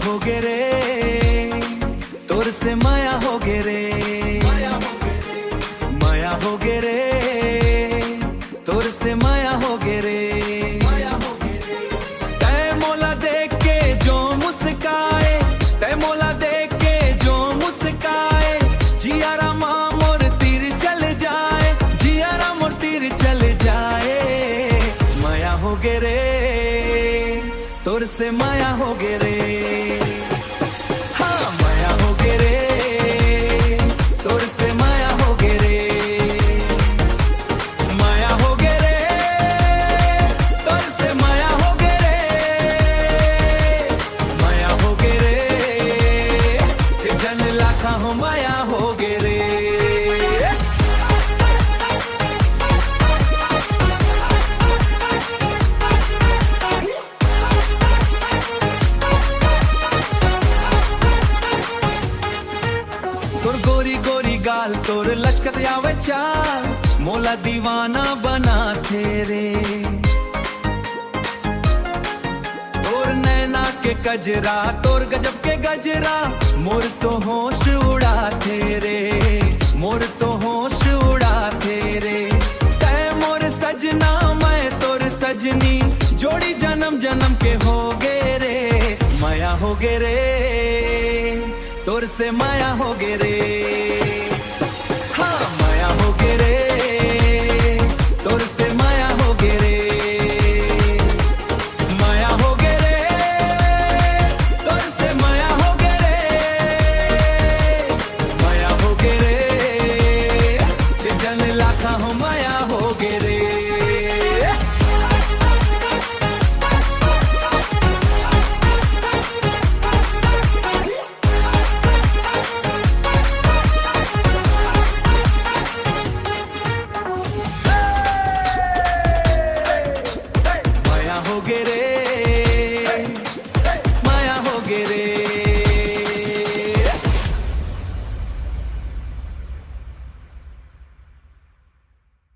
हो गे रे, तोर से माया हो गे रे, माया हो गे रे, तोर से माया हो गे रे। तै मोला देख के जो मुस्काए, तै मोला देख के जो मुस्काए, जियारा माँ मोर तीर चल जाए, जियारा मोर तीर चल जाए। माया हो गे रे, तोर से माया हो गे रे, हाँ माया हो गे रे, तोर से माया हो गे रे, माया हो गे रे, तोर से माया हो गे रे, माया हो गे रे, जन लाखा हो माया हो गे रे। तोर गोरी गोरी गाल, तोर लचकत आवे चाल, मोला दीवाना बना थे रे। तोर नैना के कजरा, तोर गजब के गजरा, मोर तो होश उड़ा थे रे, मोर तो होश उड़ा थे रे। तै मोर सजना, मैं तोर सजनी, जोड़ी जन्म जन्म के हो गे रे। माया हो गे रे, तोर से माया हो गे रे।